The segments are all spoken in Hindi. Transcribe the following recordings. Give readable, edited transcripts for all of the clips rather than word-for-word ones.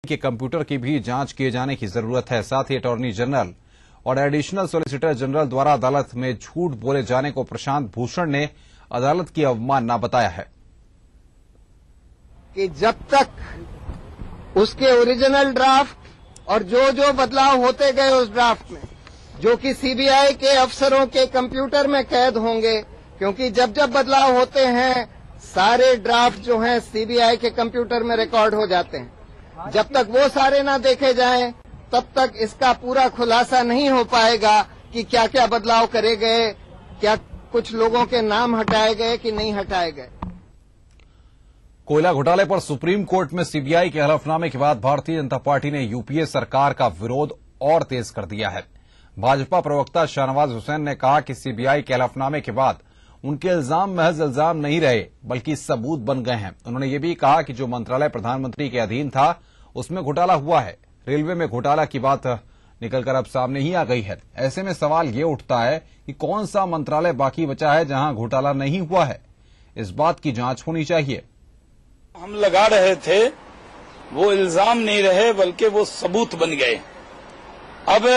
के कंप्यूटर की भी जांच किए जाने की जरूरत है। साथ ही अटॉर्नी जनरल और एडिशनल सॉलिसिटर जनरल द्वारा अदालत में झूठ बोले जाने को प्रशांत भूषण ने अदालत की अवमानना बताया है कि जब तक उसके ओरिजिनल ड्राफ्ट और जो बदलाव होते गए उस ड्राफ्ट में, जो कि सीबीआई के अफसरों के कंप्यूटर में कैद होंगे, क्योंकि जब बदलाव होते हैं सारे ड्राफ्ट जो हैं सीबीआई के कंप्यूटर में रिकॉर्ड हो जाते हैं। जब तक वो सारे ना देखे जाएं तब तक इसका पूरा खुलासा नहीं हो पाएगा कि क्या क्या बदलाव करे गए, क्या कुछ लोगों के नाम हटाए गए कि नहीं हटाए गए। कोयला घोटाले पर सुप्रीम कोर्ट में सीबीआई के हलफनामे के बाद भारतीय जनता पार्टी ने यूपीए सरकार का विरोध और तेज कर दिया है। भाजपा प्रवक्ता शाहनवाज हुसैन ने कहा कि सीबीआई के हलफनामे के बाद उनके इल्जाम महज इल्जाम नहीं रहे बल्कि सबूत बन गए हैं। उन्होंने ये भी कहा कि जो मंत्रालय प्रधानमंत्री के अधीन था उसमें घोटाला हुआ है। रेलवे में घोटाला की बात निकलकर अब सामने ही आ गई है। ऐसे में सवाल ये उठता है कि कौन सा मंत्रालय बाकी बचा है जहां घोटाला नहीं हुआ है। इस बात की जांच होनी चाहिए। हम लगा रहे थे वो इल्जाम नहीं रहे बल्कि वो सबूत बन गए। अब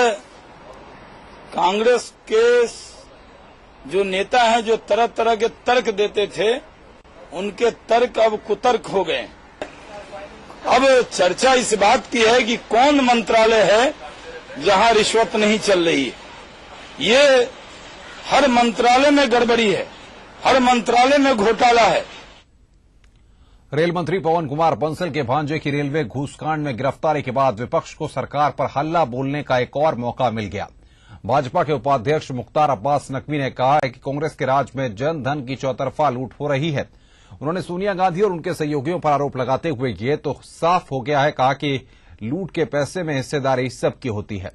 कांग्रेस के जो नेता हैं जो तरह तरह के तर्क देते थे उनके तर्क अब कुतर्क हो गए। अब चर्चा इस बात की है कि कौन मंत्रालय है जहां रिश्वत नहीं चल रही है। ये हर मंत्रालय में गड़बड़ी है, हर मंत्रालय में घोटाला है। रेल मंत्री पवन कुमार बंसल के भांजे की रेलवे घूसकांड में गिरफ्तारी के बाद विपक्ष को सरकार पर हल्ला बोलने का एक और मौका मिल गया। भाजपा के उपाध्यक्ष मुख्तार अब्बास नकवी ने कहा है कि कांग्रेस के राज में जन धन की चौतरफा लूट हो रही है। उन्होंने सोनिया गांधी और उनके सहयोगियों पर आरोप लगाते हुए ये तो साफ हो गया है कहा कि लूट के पैसे में हिस्सेदारी सबकी होती है।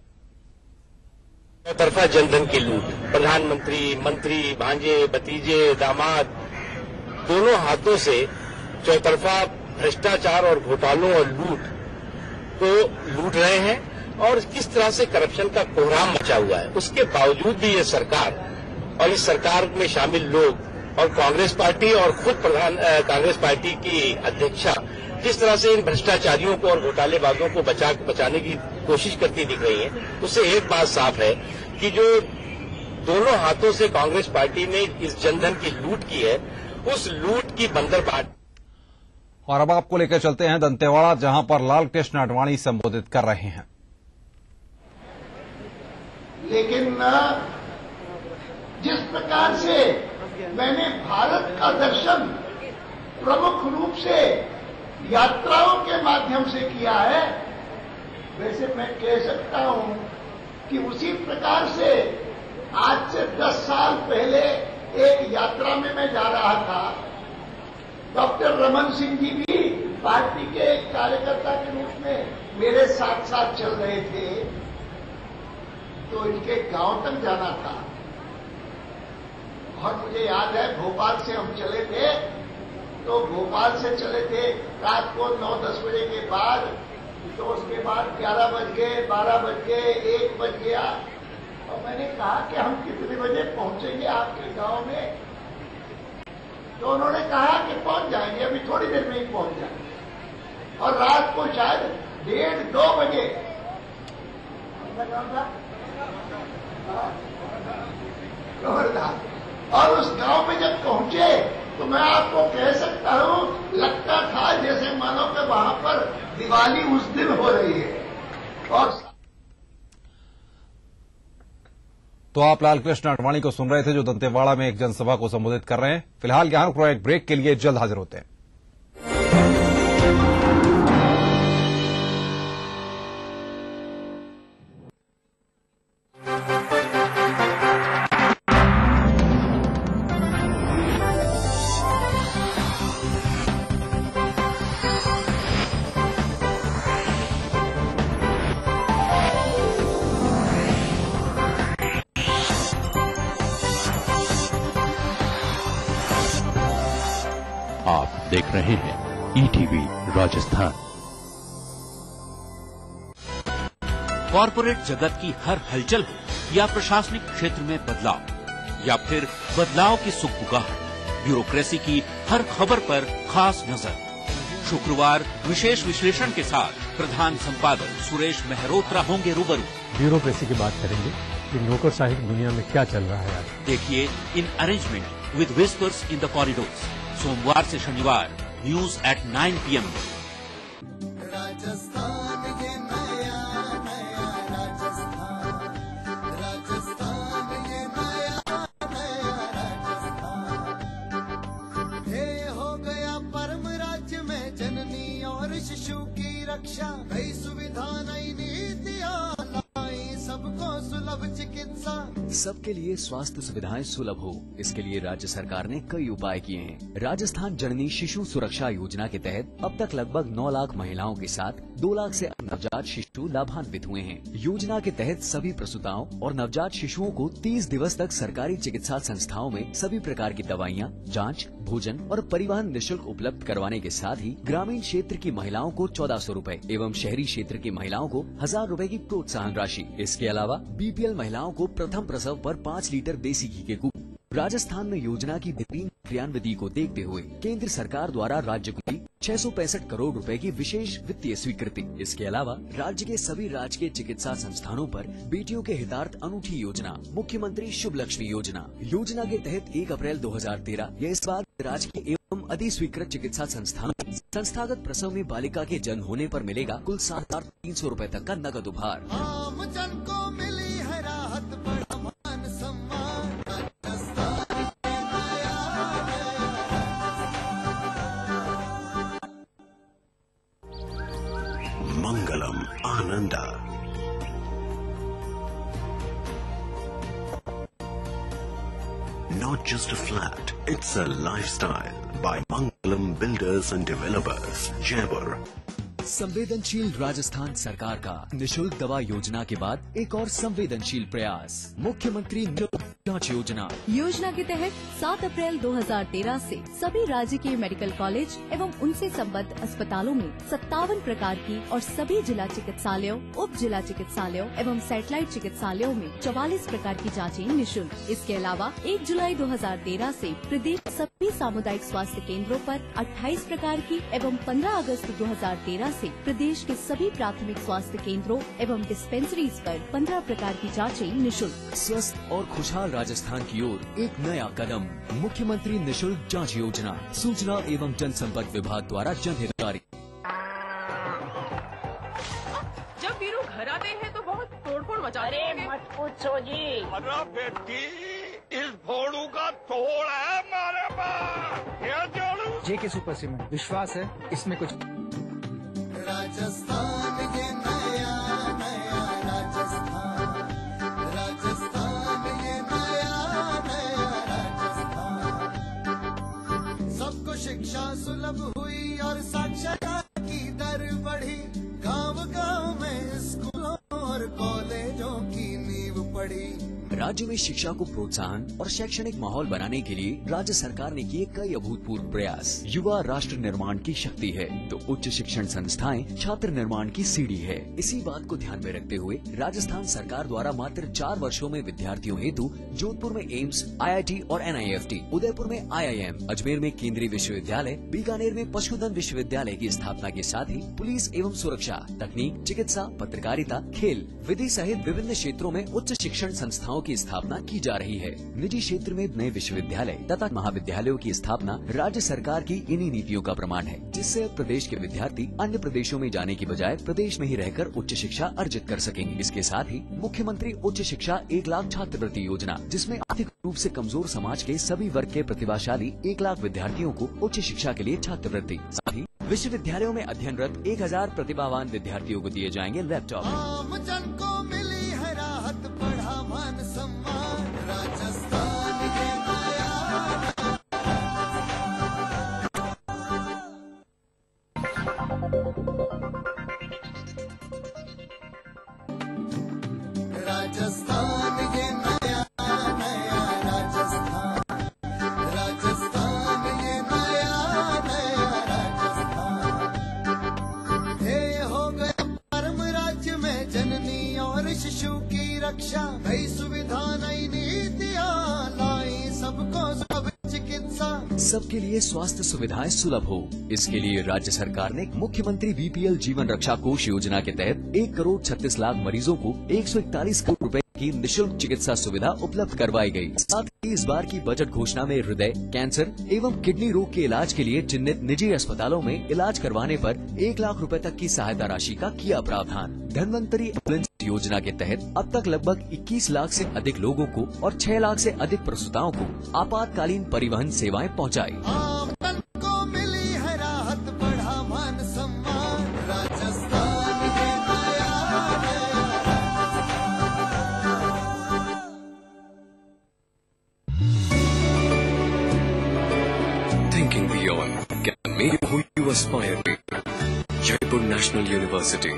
चौतरफा जनधन की लूट, प्रधानमंत्री, मंत्री, भांजे, भतीजे, दामाद, दोनों हाथों से चौतरफा भ्रष्टाचार और घोटालों और लूट को लूट रहे हैं और किस तरह से करप्शन का कोहराम मचा हुआ है। उसके बावजूद भी ये सरकार और इस सरकार में शामिल लोग और कांग्रेस पार्टी और खुद कांग्रेस पार्टी की अध्यक्षा जिस तरह से इन भ्रष्टाचारियों को और घोटालेबाजों को बचाने की कोशिश करती दिख रही है, उससे एक बात साफ है कि जो दोनों हाथों से कांग्रेस पार्टी ने इस जनधन की लूट की है, उस लूट की बंदरबाट। और अब आपको लेकर चलते हैं दंतेवाड़ा, जहां पर लालकृष्ण आडवाणी संबोधित कर रहे हैं। लेकिन जिस प्रकार से मैंने भारत का दर्शन प्रमुख रूप से यात्राओं के माध्यम से किया है, वैसे मैं कह सकता हूं कि उसी प्रकार से आज से 10 साल पहले एक यात्रा में मैं जा रहा था। डॉक्टर रमन सिंह जी भी पार्टी के एक कार्यकर्ता के रूप में मेरे साथ साथ चल रहे थे, तो इनके गांव तक जाना था। और मुझे याद है भोपाल से हम चले थे, तो भोपाल से चले थे रात को 9-10 बजे के बाद, तो उसके बाद 11 बज गए, 12 बज गए, 1 बज गया। और मैंने कहा कि हम कितने बजे पहुंचेंगे आपके गांव में? तो उन्होंने कहा कि पहुंच जाएंगे, अभी थोड़ी देर में ही पहुंच जाएंगे। और रात को शायद 1:30-2 बजे और उस गांव में जब पहुंचे तो मैं आपको कह सकता हूं, लगता था जैसे मानो कि वहां पर दिवाली उस दिन हो रही है। और तो आप लालकृष्ण आडवाणी को सुन रहे थे जो दंतेवाड़ा में एक जनसभा को संबोधित कर रहे हैं। फिलहाल यहां रुक एक ब्रेक के लिए, जल्द हाजिर होते हैं। आप देख रहे हैं ईटीवी राजस्थान। कॉरपोरेट जगत की हर हलचल हो या प्रशासनिक क्षेत्र में बदलाव या फिर बदलाव की सुगबुगाहट, ब्यूरोक्रेसी की हर खबर पर खास नजर। शुक्रवार विशेष विश्लेषण के साथ प्रधान संपादक सुरेश मेहरोत्रा होंगे रूबरू। ब्यूरोक्रेसी की बात करेंगे कि नौकरशाही की दुनिया में क्या चल रहा है आज। देखिए in arrangement with whispers in the corridors, सोमवार से शनिवार न्यूज एट 9 PM। शिशु की रक्षा, नई सुविधा नई नीतियां लाई, सबको सुलभ चिकित्सा। सबके लिए स्वास्थ्य सुविधाएं सुलभ हो, इसके लिए राज्य सरकार ने कई उपाय किए हैं। राजस्थान जननी शिशु सुरक्षा योजना के तहत अब तक लगभग 9 लाख महिलाओं के साथ 2 लाख से अधिक नवजात शिशु लाभान्वित हुए हैं। योजना के तहत सभी प्रसूताओं और नवजात शिशुओं को 30 दिवस तक सरकारी चिकित्सा संस्थाओं में सभी प्रकार की दवाइयां, जांच, भोजन और परिवहन निःशुल्क उपलब्ध करवाने के साथ ही ग्रामीण क्षेत्र की महिलाओं को 1400 रूपए एवं शहरी क्षेत्र की महिलाओं को 1000 रूपए की प्रोत्साहन राशि। इसके अलावा BPL महिलाओं को प्रथम प्रसव पर 5 लीटर देसी घी के कूपन। राजस्थान में योजना की बेहतरीन क्रियान्विति को देखते हुए केंद्र सरकार द्वारा राज्य को 665 करोड़ रुपए की विशेष वित्तीय स्वीकृति। इसके अलावा राज्य के सभी राजकीय चिकित्सा संस्थानों पर बेटियों के हितार्थ अनूठी योजना मुख्यमंत्री शुभ लक्ष्मी योजना। योजना के तहत 1 अप्रैल 2013 या इस बार राजकीय एवं अधिस्वीकृत चिकित्सा संस्थानों में संस्थागत प्रसव में बालिका के जन्म होने पर मिलेगा कुल 7,300 रूपए तक का नकद उपहार। आम जन को मिली है राहत, बड़ा मान सम्मान। Mangalam Ananda. Not just a flat, it's a lifestyle by Mangalam Builders and Developers, Jaipur. संवेदनशील राजस्थान सरकार का निःशुल्क दवा योजना के बाद एक और संवेदनशील प्रयास, मुख्यमंत्री निःशुल्क जांच योजना। योजना के तहत 7 अप्रैल 2013 से सभी राज्य के मेडिकल कॉलेज एवं उनसे संबद्ध अस्पतालों में 57 प्रकार की और सभी जिला चिकित्सालयों, उप जिला चिकित्सालयों एवं सैटेलाइट चिकित्सालयों में 44 प्रकार की जाँचें निःशुल्क। इसके अलावा 1 जुलाई 2013 से प्रदेश सभी सामुदायिक स्वास्थ्य केंद्रों पर 28 प्रकार की एवं 15 अगस्त 2013 से प्रदेश के सभी प्राथमिक स्वास्थ्य केंद्रों एवं डिस्पेंसरीज पर 15 प्रकार की जांचें निःशुल्क। स्वस्थ और खुशहाल राजस्थान की ओर एक नया कदम, मुख्यमंत्री निःशुल्क जांच योजना। सूचना एवं जनसंपर्क विभाग द्वारा जनहित जारी। जब वीरू घर आते हैं तो बहुत तोड़फोड़ मचाते हैं। मत पूछो जी। अरे बेटी, इस भोड़ू का तोड़ है हमारे पास। ये जोड़ू JK सुपर सीमेंट, विश्वास है इसमें कुछ। राजस्थान ये नया नया राजस्थान, राजस्थान ये नया नया राजस्थान। सबको शिक्षा सुलभ हुई और साक्षरता की दर बढ़ी, गांव-गांव में स्कूलों और कॉलेजों की नींव पड़ी। राज्य में शिक्षा को प्रोत्साहन और शैक्षणिक माहौल बनाने के लिए राज्य सरकार ने किए कई अभूतपूर्व प्रयास। युवा राष्ट्र निर्माण की शक्ति है तो उच्च शिक्षण संस्थाएं छात्र निर्माण की सीढ़ी है। इसी बात को ध्यान में रखते हुए राजस्थान सरकार द्वारा मात्र 4 वर्षों में विद्यार्थियों हेतु जोधपुर में एम्स, IIT और NIFT, उदयपुर में IIM, अजमेर में केंद्रीय विश्वविद्यालय, बीकानेर में पशुधन विश्वविद्यालय की स्थापना के साथ ही पुलिस एवं सुरक्षा, तकनीक, चिकित्सा, पत्रकारिता, खेल, विधि सहित विभिन्न क्षेत्रों में उच्च शिक्षण संस्थाओं की स्थापना की जा रही है। निजी क्षेत्र में नए विश्वविद्यालय तथा महाविद्यालयों की स्थापना राज्य सरकार की इन्हीं नीतियों का प्रमाण है, जिससे प्रदेश के विद्यार्थी अन्य प्रदेशों में जाने की बजाय प्रदेश में ही रहकर उच्च शिक्षा अर्जित कर सकेंगे। इसके साथ ही मुख्यमंत्री उच्च शिक्षा 1 लाख छात्रवृत्ति योजना, जिसमें आर्थिक रूप से कमजोर समाज के सभी वर्ग के प्रतिभाशाली 1 लाख विद्यार्थियों को उच्च शिक्षा के लिए छात्रवृत्ति। साथ ही विश्वविद्यालयों में अध्ययनरत 1000 प्रतिभावान विद्यार्थियों को दिए जाएंगे लैपटॉप। आम जन को मिली है राहत, बढ़ा मान सम्मान। राजस्थान ये नया राजस्थान ये नया नया राजस्थान, राजस्थान ये नया नया राजस्थान। हे हो गया परम राज्य में जननी और शिशु की रक्षा, नई सुविधा नई नीतियां लाई, सबको सब चिकित्सा। सबके लिए स्वास्थ्य सुविधाएं सुलभ हो, इसके लिए राज्य सरकार ने मुख्यमंत्री बीपीएल जीवन रक्षा कोष योजना के तहत 1,36,00,000 मरीजों को 141 करोड़ रुपए की निःशुल्क चिकित्सा सुविधा उपलब्ध करवाई गई। साथ ही इस बार की बजट घोषणा में हृदय, कैंसर एवं किडनी रोग के इलाज के लिए चिन्हित निजी अस्पतालों में इलाज करवाने पर 1 लाख रुपए तक की सहायता राशि का किया प्रावधान। धन्वंतरी एम्बुलेंस योजना के तहत अब तक लगभग 21 लाख से अधिक लोगों को और 6 लाख से अधिक प्रसूताओं को आपातकालीन परिवहन सेवाएं पहुंचाई। आमदन को मिली है राहत, बढ़ा मान सम्मान, राजस्थान के Thinking beyond can make you who you aspire to. Jaipur National University.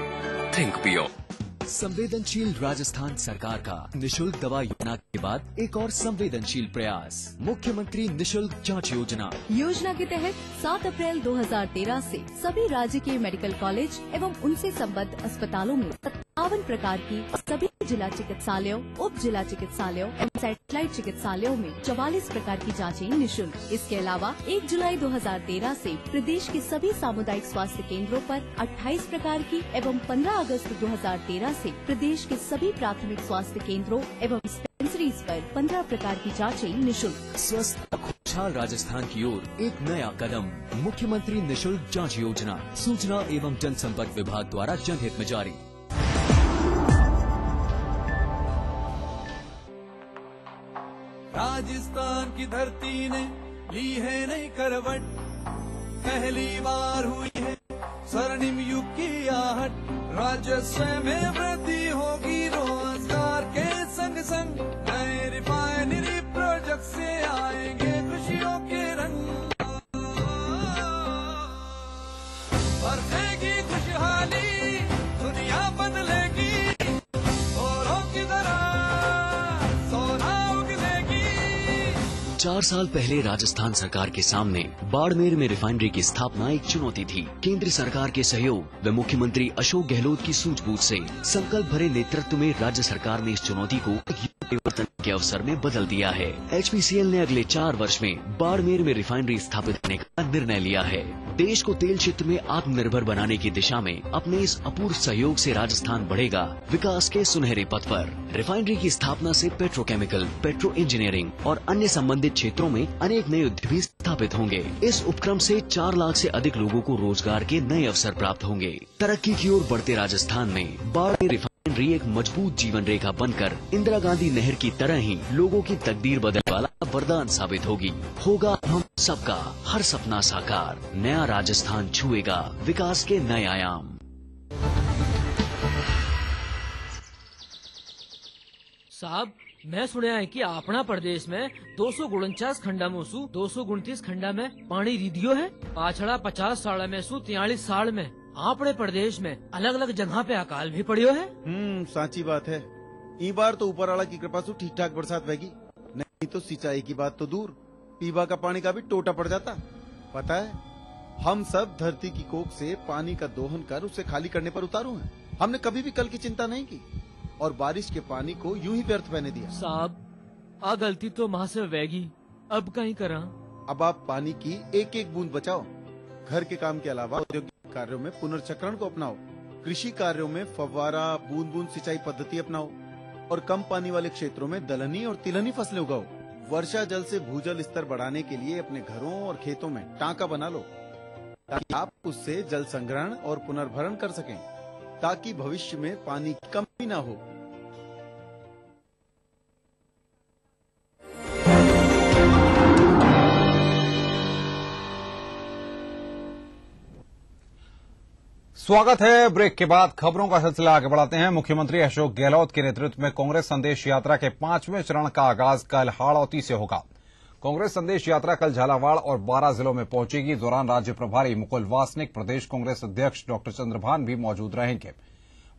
Think beyond. संवेदनशील राजस्थान सरकार का निशुल्क दवा योजना के बाद एक और संवेदनशील प्रयास, मुख्यमंत्री निशुल्क जांच योजना। योजना के तहत 7 अप्रैल 2013 से सभी राज्य के मेडिकल कॉलेज एवं उनसे संबद्ध अस्पतालों में 57 प्रकार की सभी जिला चिकित्सालयों, उप जिला चिकित्सालयों एवं सैटेलाइट चिकित्सालयों में 44 प्रकार की जांचें निःशुल्क। इसके अलावा 1 जुलाई 2013 से प्रदेश के सभी सामुदायिक स्वास्थ्य केंद्रों पर 28 प्रकार की एवं 15 अगस्त 2013 से प्रदेश के सभी प्राथमिक स्वास्थ्य केंद्रों एवं डिस्पेंसरीज पर 15 प्रकार की जांचें निःशुल्क। स्वस्थ खुशहाल राजस्थान की ओर एक नया कदम, मुख्यमंत्री निशुल्क जांच योजना। सूचना एवं जनसंपर्क विभाग द्वारा जनहित में जारी। राजस्थान की धरती ने ली है नई करवट, पहली बार हुई है स्वर्णिम युग की आहट। राजस्व में वृद्धि होगी, रोजगार के संग संग नए रिफाइनरी प्रोजेक्ट से आएंगे खुशियों के रंग। बरसेगी खुशहाली, दुनिया बदलेगी, औरों की तरह सोना उगलेगी। 4 साल पहले राजस्थान सरकार के सामने बाड़मेर में रिफाइनरी की स्थापना एक चुनौती थी। केंद्र सरकार के सहयोग व मुख्यमंत्री अशोक गहलोत की सूझबूझ से संकल्प भरे नेतृत्व में राज्य सरकार ने इस चुनौती को परिवर्तन के अवसर में बदल दिया है। एचपीसीएल ने अगले 4 वर्ष में बाड़मेर में रिफाइनरी स्थापित करने का निर्णय लिया है। देश को तेल क्षेत्र में आत्मनिर्भर बनाने की दिशा में अपने इस अपूर्व सहयोग से राजस्थान बढ़ेगा विकास के सुनहरे पथ पर। रिफाइनरी की स्थापना से पेट्रोकेमिकल, पेट्रो इंजीनियरिंग और अन्य संबंधित क्षेत्रों में अनेक नए उद्योग भी स्थापित होंगे। इस उपक्रम से 4 लाख से अधिक लोगों को रोजगार के नए अवसर प्राप्त होंगे। तरक्की की ओर बढ़ते राजस्थान में बाड़मेर रिफाइनरी एक मजबूत जीवन रेखा बनकर इंदिरा गांधी नहर की तरह ही लोगों की तकदीर बदलने वाला वरदान साबित होगी। होगा हम सबका हर सपना साकार, नया राजस्थान छुएगा विकास के नए आयाम। साहब, मैं सुना है कि अपना प्रदेश में 249 खंडा में सु 229 खंडा में पानी रिधियो है। पाछड़ा 50 साल में सु 43 साल में अपने प्रदेश में अलग अलग जगह पे अकाल भी पड़ियो है। साची बात है। ई बार तो ऊपर वाला की कृपा से ठीक ठाक बरसात होगी, नहीं तो सिंचाई की बात तो दूर, पीवा का पानी का भी टोटा पड़ जाता। पता है, हम सब धरती की कोख से पानी का दोहन कर उसे खाली करने पर उतारू हैं। हमने कभी भी कल की चिंता नहीं की और बारिश के पानी को यूं ही व्यर्थ बहने दिया। साहब, आ गलती तो माँ से वेगी, अब कहीं करा। अब आप पानी की एक एक बूंद बचाओ। घर के काम के अलावा औद्योगिक कार्यों में पुनर्चक्रण को अपनाओ। कृषि कार्यों में फव्वारा, बूंद बूंद सिंचाई पद्धति अपनाओ और कम पानी वाले क्षेत्रों में दलहनी और तिलहनी फसलें उगाओ। वर्षा जल से भूजल स्तर बढ़ाने के लिए अपने घरों और खेतों में टांका बना लो ताकि आप उससे जल संग्रहण और पुनर्भरण कर सकें, ताकि भविष्य में पानी की कमी न हो। स्वागत है। ब्रेक के बाद खबरों का सिलसिला आगे बढ़ाते हैं। मुख्यमंत्री अशोक गहलोत के नेतृत्व में कांग्रेस संदेश यात्रा के 5वें चरण का आगाज कल हाड़ौती से होगा। कांग्रेस संदेश यात्रा कल झालावाड़ और 12 जिलों में पहुंचेगी। दौरान राज्य प्रभारी मुकुल वासनिक, प्रदेश कांग्रेस अध्यक्ष डॉक्टर चंद्रभान भी मौजूद रहेंगे।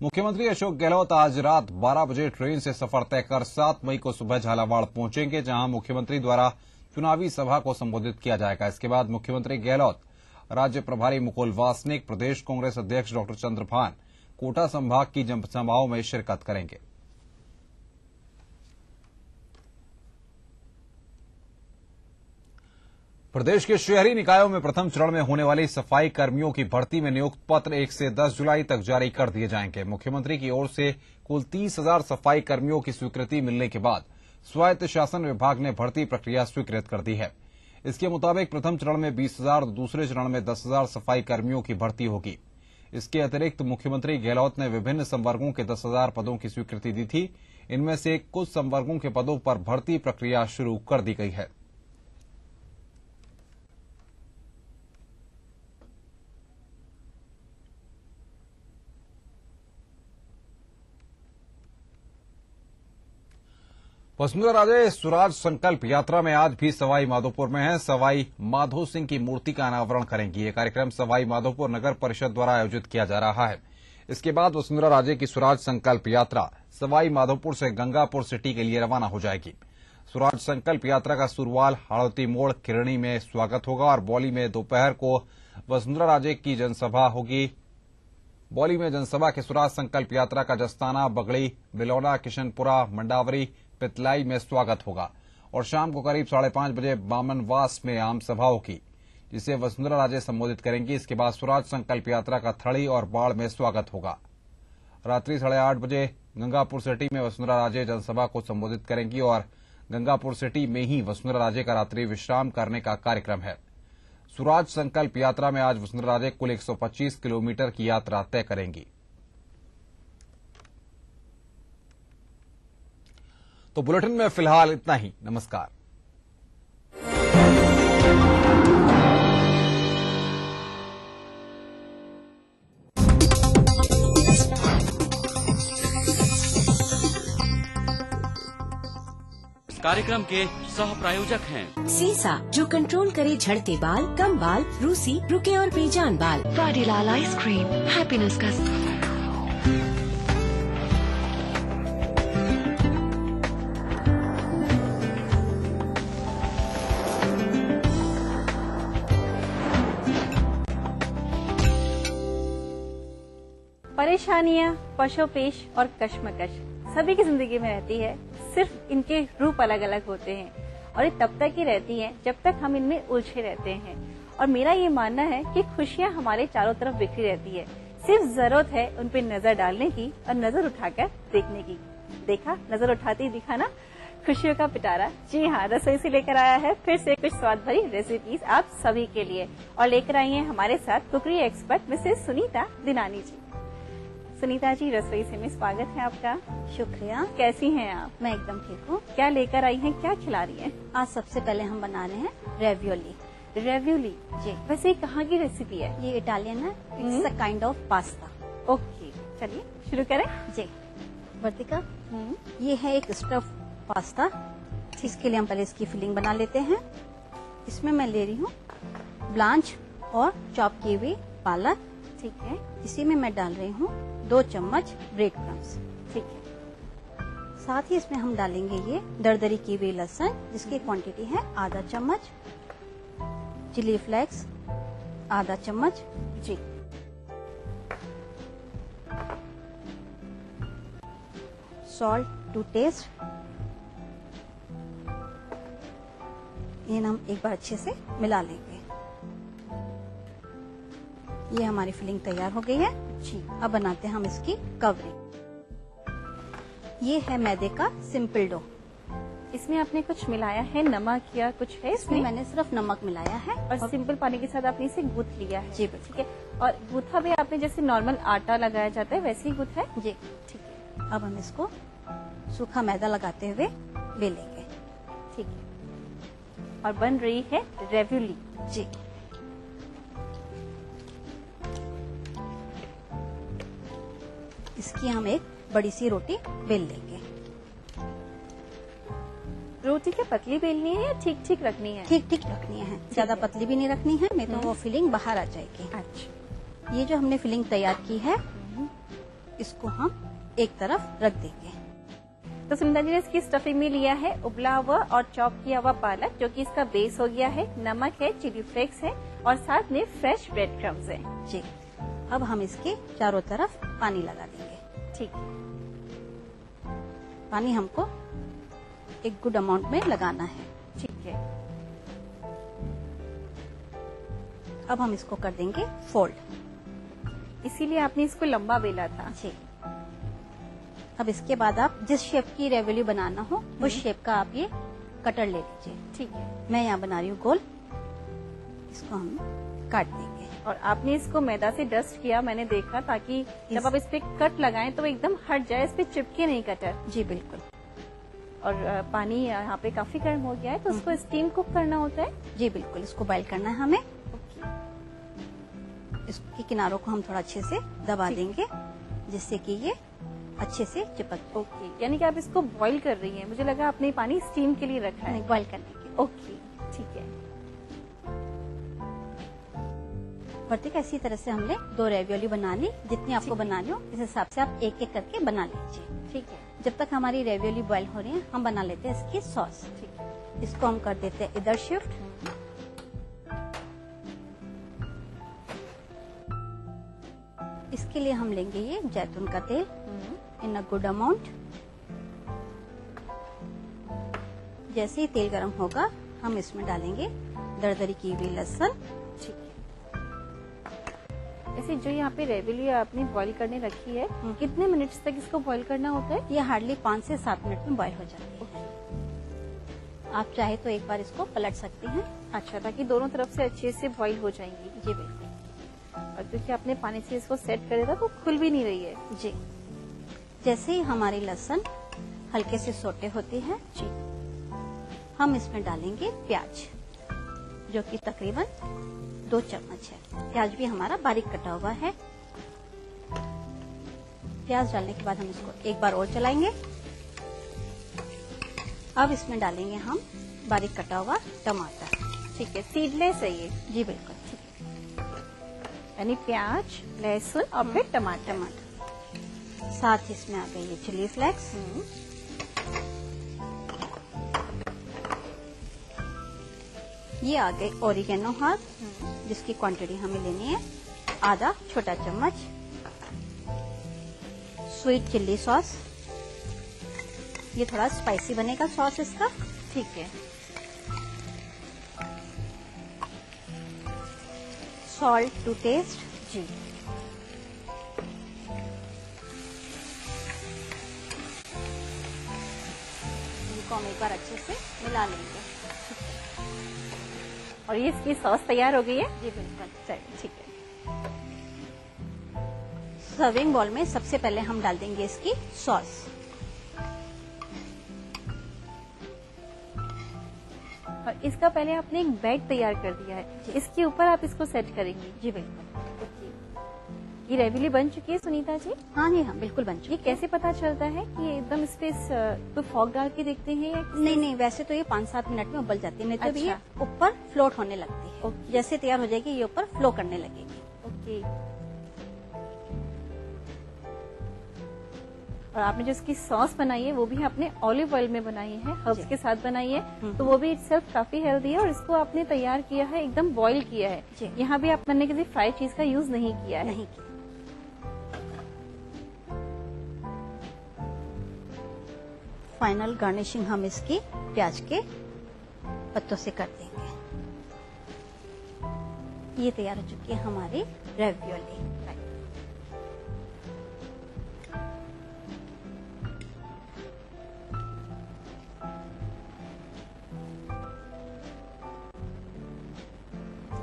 मुख्यमंत्री अशोक गहलोत आज रात 12 बजे ट्रेन से सफर तय कर 7 मई को सुबह झालावाड़ पहुंचेंगे, जहां मुख्यमंत्री द्वारा चुनावी सभा को संबोधित किया जाएगा। इसके बाद मुख्यमंत्री गहलोत, राज्य प्रभारी मुकुल वासनिक, प्रदेश कांग्रेस अध्यक्ष डॉक्टर चंद्रभान कोटा संभाग की जनसभाओं में शिरकत करेंगे। प्रदेश के शहरी निकायों में प्रथम चरण में होने वाली सफाई कर्मियों की भर्ती में नियुक्त पत्र 1 से 10 जुलाई तक जारी कर दिए जाएंगे। मुख्यमंत्री की ओर से कुल 30,000 सफाई कर्मियों की स्वीकृति मिलने के बाद स्वायत्त शासन विभाग ने भर्ती प्रक्रिया स्वीकृत कर दी है। इसके मुताबिक प्रथम चरण में 20,000 और दूसरे चरण में 10,000 सफाई कर्मियों की भर्ती होगी। इसके अतिरिक्त मुख्यमंत्री गहलोत ने विभिन्न संवर्गों के 10,000 पदों की स्वीकृति दी थी। इनमें से कुछ संवर्गों के पदों पर भर्ती प्रक्रिया शुरू कर दी गई है। वसुंधरा राजे स्वराज संकल्प यात्रा में आज भी सवाई माधोपुर में है। सवाई माधो सिंह की मूर्ति का अनावरण करेंगी। ये कार्यक्रम सवाई माधोपुर नगर परिषद द्वारा आयोजित किया जा रहा है। इसके बाद वसुंधरा राजे की स्वराज संकल्प यात्रा सवाई माधोपुर से गंगापुर सिटी के लिए रवाना हो जाएगी। स्वराज संकल्प यात्रा का सुरवाल हाड़ौती मोड़ किरणी में स्वागत होगा और बौली में दोपहर को वसुंधरा राजे की जनसभा होगी। बौली में जनसभा के स्वराज संकल्प यात्रा का जस्ताना, बगड़ी, बिलौना, किशनपुरा, मंडावरी, पितलाई में स्वागत होगा और शाम को करीब 5:30 बजे बामनवास में आम सभा होगी, जिसे वसुंधरा राजे संबोधित करेंगी। इसके बाद स्वराज संकल्प यात्रा का थड़ी और बाढ़ में स्वागत होगा। रात्रि 8:30 बजे गंगापुर सिटी में वसुंधरा राजे जनसभा को संबोधित करेंगी और गंगापुर सिटी में ही वसुंधरा राजे का रात्रि विश्राम करने का कार्यक्रम है। स्वराज संकल्प यात्रा में आज वसुंधरा राजे कुल 125 किलोमीटर की यात्रा तय करेंगी। तो बुलेटिन में फिलहाल इतना ही। नमस्कार। कार्यक्रम के सह प्रायोजक हैं सीसा, जो कंट्रोल करे झड़ते बाल, कम बाल, रूसी, रुके और बेजान बाल। वाडीलाल आइसक्रीम, हैप्पीनेस का परेशानियां, पशोपेश और कश्मकश सभी की जिंदगी में रहती है। सिर्फ इनके रूप अलग अलग होते हैं और ये तब तक ही रहती हैं जब तक हम इनमें उलझे रहते हैं। और मेरा ये मानना है कि खुशियां हमारे चारों तरफ बिखरी रहती है, सिर्फ जरूरत है उन पे नजर डालने की और नजर उठाकर देखने की। देखा, नजर उठाते ही दिखा ना खुशियों का पिटारा। जी हाँ, रसोई से लेकर आया है फिर से कुछ स्वाद भरी रेसिपीज आप सभी के लिए और लेकर आई है हमारे साथ कुकरी एक्सपर्ट मिसेस सुनीता दिनानी जी। सुनीता जी, रसोई से में स्वागत है आपका। शुक्रिया। कैसी हैं आप? मैं एकदम ठीक हूँ। क्या लेकर आई हैं, क्या खिला रही हैं? आज सबसे पहले हम बना रहे हैं रेवियोली। रेवियोली जी, वैसे ये कहाँ की रेसिपी है? ये इटालियन है, it's a kind of pasta. Okay, चलिए शुरू करें। जी वर्तिका, ये है एक स्टफ पास्ता। इसके लिए हम पहले इसकी फिलिंग बना लेते हैं। इसमें मैं ले रही हूँ ब्लांच और चॉप की हुई पालक। ठीक है। इसी में मैं डाल रही हूँ 2 चम्मच ब्रेड क्रम्स। ठीक है। साथ ही इसमें हम डालेंगे ये दरदरी की हुई लहसुन, जिसकी क्वांटिटी है आधा चम्मच। चिली फ्लेक्स आधा चम्मच जी। Salt to test. ये हम एक बार अच्छे से मिला लेंगे। ये हमारी फिलिंग तैयार हो गई है जी। अब बनाते हैं हम इसकी कवरिंग। ये है मैदे का सिंपल डो। इसमें आपने कुछ मिलाया है, नमक या कुछ है इसमें? मैंने सिर्फ नमक मिलाया है और सिंपल पानी के साथ आपने इसे गूंथ लिया है। जी ठीक है। और गूथा भी आपने जैसे नॉर्मल आटा लगाया जाता है वैसे ही गूथा है? जी ठीक है। अब हम इसको सूखा मैदा लगाते हुए बेलेंगे। ठीक है। और बन रही है रेवियोली जी। इसकी हम एक बड़ी सी रोटी बेल लेंगे। रोटी क्या पतली बेलनी है या ठीक ठीक रखनी है? ठीक ठीक रखनी है, ज्यादा पतली भी नहीं रखनी है, नहीं तो वो फिलिंग बाहर आ जाएगी। अच्छा। ये जो हमने फिलिंग तैयार की है इसको हम एक तरफ रख देंगे। तो सुनीता जी ने इसकी स्टफिंग में लिया है उबला हुआ और चॉप किया हुआ पालक, जो कि इसका बेस हो गया है। नमक है, चिली फ्लेक्स है और साथ में फ्रेश ब्रेड क्रम्स है जी। अब हम इसके चारों तरफ पानी लगा देंगे। ठीक। पानी हमको एक गुड अमाउंट में लगाना है। ठीक है। अब हम इसको कर देंगे फोल्ड। इसीलिए आपने इसको लंबा बेला था। जी। अब इसके बाद आप जिस शेप की रेवियोली बनाना हो उस शेप का आप ये कटर ले लीजिए। ठीक है। मैं यहाँ बना रही हूँ गोल, इसको हम काट देंगे। और आपने इसको मैदा से डस्ट किया, मैंने देखा, ताकि जब आप इस पे कट लगाएं तो एकदम हट जाए, इस पे चिपके नहीं कटर। जी बिल्कुल। और पानी यहाँ पे काफी गर्म हो गया है, तो उसको स्टीम कुक करना होता है। जी बिल्कुल, इसको बॉइल करना है हमें। इसके किनारों को हम थोड़ा अच्छे से दबा देंगे जिससे कि ये अच्छे से चिपक। ओके, यानी कि आप इसको बॉईल कर रही हैं। मुझे लगा आपने पानी स्टीम के लिए रखा है। नहीं, बॉईल करने के। ओके, ठीक है। वर्तिका, इसी तरह से हमने 2 रेवियोली बना ली। जितनी आपको बनानी हो इस हिसाब से आप एक एक करके बना लीजिए। ठीक है। जब तक हमारी रेवियोली बॉईल हो रही है हम बना लेते हैं इसकी सॉस। ठीक है। इसको हम कर देते हैं इधर शिफ्ट। इसके लिए हम लेंगे ये जैतून का तेल इन अ गुड अमाउंट। जैसे ही तेल गरम होगा हम इसमें डालेंगे दरदरी की हुई लहसुन। ठीक है। ऐसे जो यहाँ पे रेवियोली आपने बॉईल करने रखी है, कितने मिनट्स तक इसको बॉईल करना होता है? ये हार्डली 5 से 7 मिनट में बॉईल हो जाती है। आप चाहे तो एक बार इसको पलट सकती हैं। अच्छा, ताकि दोनों तरफ से अच्छे से बॉईल हो जाएंगी। जी बिल्कुल। और क्योंकि आपने पानी से इसको सेट करे था तो खुल भी नहीं रही है। जी। जैसे ही हमारी लहसुन हल्के से सोटे होती है जी, हम इसमें डालेंगे प्याज, जो कि तकरीबन 2 चम्मच है। प्याज भी हमारा बारीक कटा हुआ है। प्याज डालने के बाद हम इसको एक बार और चलाएंगे। अब इसमें डालेंगे हम बारीक कटा हुआ टमाटर। ठीक है, सीडलेस है ये? जी बिल्कुल। ठीक है, यानी प्याज, लहसुन और फिर टमाटर। साथ ही इसमें आ गई ये चिली फ्लेक्स। ये आ गई ओरिगेनो हर्ब, जिसकी क्वांटिटी हमें लेनी है आधा छोटा चम्मच। स्वीट चिल्ली सॉस, ये थोड़ा स्पाइसी बनेगा सॉस इसका। ठीक है। Salt to taste. जी। इनको हम एक बार अच्छे से मिला लेंगे। और ये इसकी सॉस तैयार हो गई है? जी बिल्कुल। चलिए, ठीक है। सर्विंग बॉल में सबसे पहले हम डाल देंगे इसकी सॉस। और इसका पहले आपने एक बैग तैयार कर दिया है, इसके ऊपर आप इसको सेट करेंगी? जी बिल्कुल। ये रेवियोली बन चुकी है सुनीता जी? हाँ जी, हाँ बिल्कुल बन चुकी है। ये कैसे पता चलता है कि ये एकदम इस पे कोई फॉग डाल के देखते हैं या नहीं, वैसे तो ये 5-7 मिनट में उबल जाती है, नहीं तो ये ऊपर फ्लोट होने लगती है। जैसे तैयार हो जाएगी ये ऊपर फ्लो करने लगेगी। ओके। और आपने जो इसकी सॉस बनाई है वो भी आपने ऑलिव ऑयल में बनाई है, हर्ब्स के साथ बनाई है, तो वो भी इटसेल्फ काफी हेल्दी है। और इसको आपने तैयार किया है, एकदम बॉईल किया है। यहाँ भी आपने किसी फ्राई चीज का यूज नहीं किया है। नहीं किया। फाइनल गार्निशिंग हम इसकी प्याज के पत्तों से कर देंगे। ये तैयार हो चुकी है हमारी रेवियोली।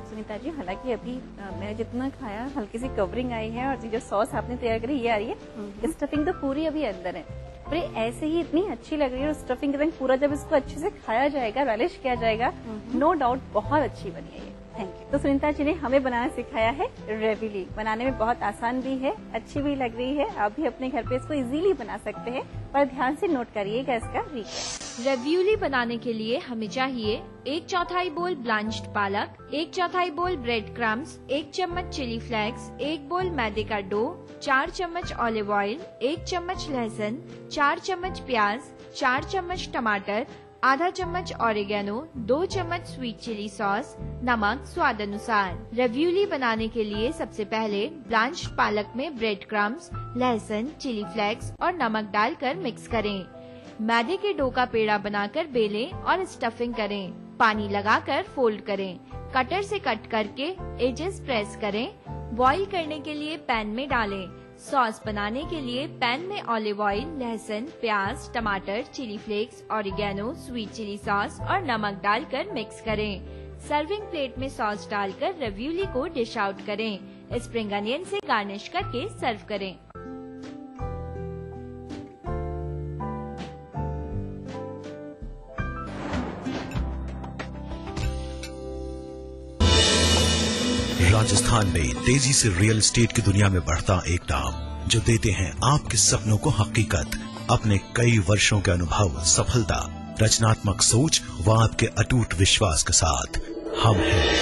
सुनीता जी, हालांकि अभी मैंने जितना खाया हल्की सी कवरिंग आई है, और जो सॉस आपने तैयार करी ये आ रही है। स्टफिंग तो पूरी अभी अंदर है, पर ये ऐसे ही इतनी अच्छी लग रही है। और स्टफिंग के पूरा जब इसको अच्छे से खाया जाएगा, रैलिश किया जाएगा, नो डाउट बहुत अच्छी बनी है ये। Thank you. तो सुनीता जी ने हमें बनाना सिखाया है रेवियोली। बनाने में बहुत आसान भी है, अच्छी भी लग रही है। आप भी अपने घर पे इसको इजीली बना सकते हैं, पर ध्यान से नोट करिएगा इसका रिकेप। रेवियोली बनाने के लिए हमें चाहिए 1/4 बोल ब्लांच्ड पालक, 1/4 बोल ब्रेड क्रम्स, 1 चम्मच चिली फ्लेक्स, 1 बोल मैदे का डो, 4 चम्मच ऑलिव ऑयल, 1 चम्मच लहसुन, 4 चम्मच प्याज, 4 चम्मच टमाटर, आधा चम्मच ऑरिगेनो, 2 चम्मच स्वीट चिली सॉस, नमक स्वाद अनुसार। रेवियोली बनाने के लिए सबसे पहले ब्लांच्ड पालक में ब्रेड क्रम्स, लहसुन, चिली फ्लेक्स और नमक डालकर मिक्स करें। मैदे के डो का पेड़ा बनाकर बेलें और स्टफिंग करें। पानी लगाकर फोल्ड करें। कटर से कट करके एजेस प्रेस करें। बॉईल करने के लिए पैन में डालें। सॉस बनाने के लिए पैन में ऑलिव ऑयल, लहसुन, प्याज, टमाटर, chili flakes, oregano, sweet chili sauce और नमक डालकर मिक्स करें। सर्विंग प्लेट में सॉस डालकर रेवियोली को डिश आउट करें। स्प्रिंग अनियन से गार्निश करके सर्व करें। राजस्थान में तेजी से रियल एस्टेट की दुनिया में बढ़ता एक नाम जो देते हैं आपके सपनों को हकीकत। अपने कई वर्षों के अनुभव, सफलता, रचनात्मक सोच व आपके अटूट विश्वास के साथ हम हैं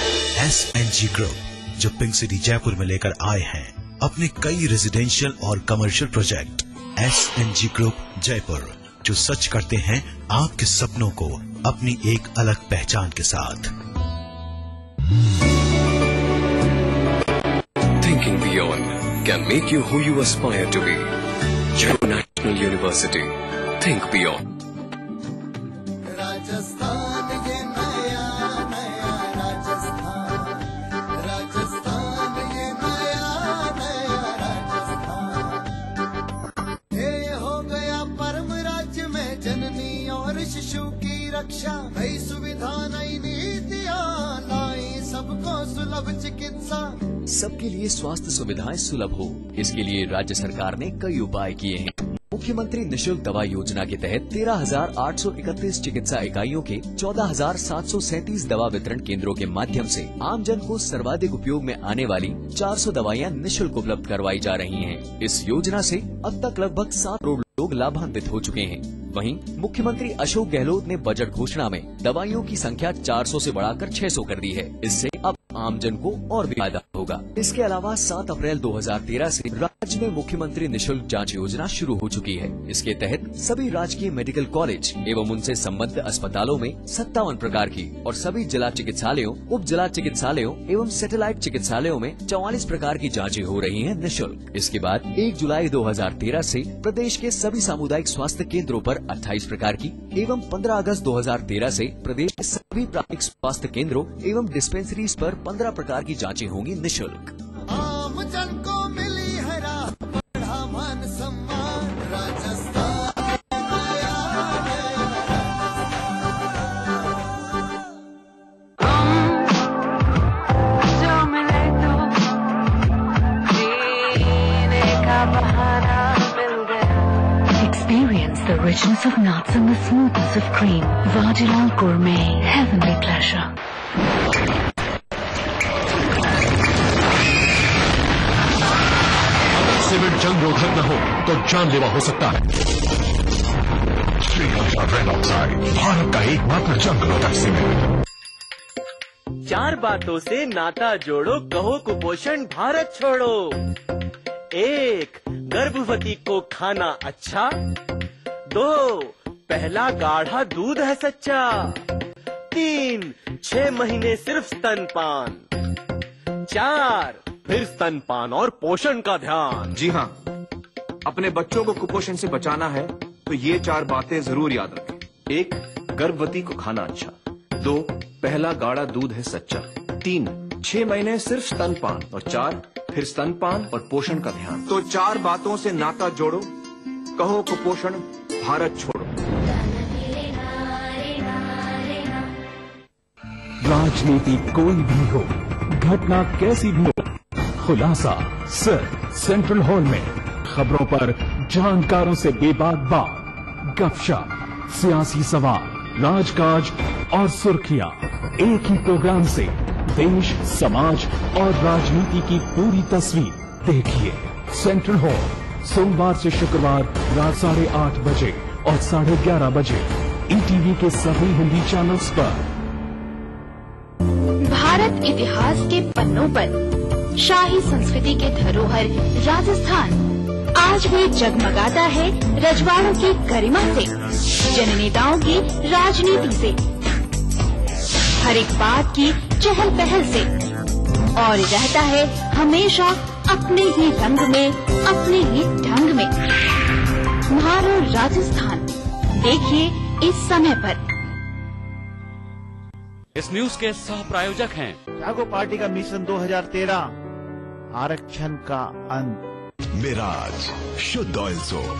SNG ग्रुप, जो पिंक सिटी जयपुर में लेकर आए हैं अपने कई रेजिडेंशियल और commercial project. SNG group Jaipur, जो सच करते हैं आपके सपनों को अपनी एक अलग पहचान के साथ। Thinking beyond can make you who you aspire to be. Jaipur National University. Think beyond. Rajasthan ये नया नया राजस्थान, राजस्थान ये नया नया राजस्थान। ये हो गया परम राज्य में जननी और शिशु की रक्षा। नई सुविधा नई नीतियाँ लाई, सबको सुलभ चिकित्सा। सबके लिए स्वास्थ्य सुविधाएं सुलभ हो, इसके लिए राज्य सरकार ने कई उपाय किए हैं। मुख्यमंत्री निशुल्क दवा योजना के तहत 13,831 चिकित्सा इकाइयों के 14,737 दवा वितरण केंद्रों के माध्यम से आमजन को सर्वाधिक उपयोग में आने वाली 400 दवाइयां निशुल्क उपलब्ध करवाई जा रही हैं। इस योजना से अब तक लगभग 7 करोड़ लोग लाभान्वित हो चुके हैं। वहीं मुख्यमंत्री अशोक गहलोत ने बजट घोषणा में दवाइयों की संख्या 400 से बढ़ाकर 600 कर दी है। इससे अब आमजन को और भी फायदा होगा। इसके अलावा 7 अप्रैल 2013 से राज्य में मुख्यमंत्री निशुल्क जांच योजना शुरू हो चुकी है। इसके तहत सभी राजकीय मेडिकल कॉलेज एवं उनसे संबद्ध अस्पतालों में 57 प्रकार की और सभी जिला चिकित्सालयों, उप जिला चिकित्सालयों एवं सैटेलाइट चिकित्सालयों में 44 प्रकार की जाँचें हो रही है निःशुल्क। इसके बाद 1 जुलाई 2013 से प्रदेश के सभी सामुदायिक स्वास्थ्य केंद्रों पर 28 प्रकार की एवं 15 अगस्त 2013 से प्रदेश के सभी प्राथमिक स्वास्थ्य केंद्रों एवं डिस्पेंसरीज पर 15 प्रकार की जांचें होंगी निःशुल्क। आम जन को मिली है राहत, बढ़ा मान सम्मान। राजस्थान नया जो मिले तो जीने का बहाना मिल गया। Experience the richness of nuts and the smoothness of cream. Vajilal Gourmet, heavenly pleasure. Cement जंग रोधक न हो तो जानलेवा हो सकता है। श्रीलंका रेड ऑक्साइड, भारत का एकमात्र जंग रोधक सीमेंट। 4 बातों से नाता जोड़ो, कहो कुपोषण भारत छोड़ो। 1. गर्भवती को खाना अच्छा। 2. पहला गाढ़ा दूध है सच्चा। 3. 6 महीने सिर्फ स्तनपान। 4. फिर स्तनपान और पोषण का ध्यान। जी हाँ, अपने बच्चों को कुपोषण से बचाना है तो ये 4 बातें जरूर याद रखें। 1. गर्भवती को खाना अच्छा। 2. पहला गाढ़ा दूध है सच्चा। 3. 6 महीने सिर्फ स्तनपान। और 4. फिर स्तनपान और पोषण का ध्यान। तो 4 बातों से नाता जोड़ो, कहो कुपोषण भारत छोड़ो। राजनीति कोई भी हो, घटना कैसी भी हो, खुलासा सिर्फ सेंट्रल हॉल में। खबरों पर जानकारों से बेबाक बात, गपशप, सियासी सवाल, राजकाज और सुर्खियां एक ही प्रोग्राम से देश, समाज और राजनीति की पूरी तस्वीर देखिए। सेंट्रल हॉल सोमवार से शुक्रवार रात 8:30 बजे और 11:30 बजे ETV के सभी हिंदी चैनल्स पर। भारत इतिहास के पन्नों पर शाही संस्कृति के धरोहर राजस्थान आज भी जगमगाता है रजवाड़ों की गरिमा से, जननेताओं की राजनीति से, हर एक बात की चहल पहल से, और रहता है हमेशा अपने ही रंग में, अपने ही ढंग में। म्हारो राजस्थान देखिए इस समय पर। इस न्यूज के सह प्रायोजक हैं जागो पार्टी का मिशन 2013 आरक्षण का अंत। मिराज शुद्ध ऑयल सोप।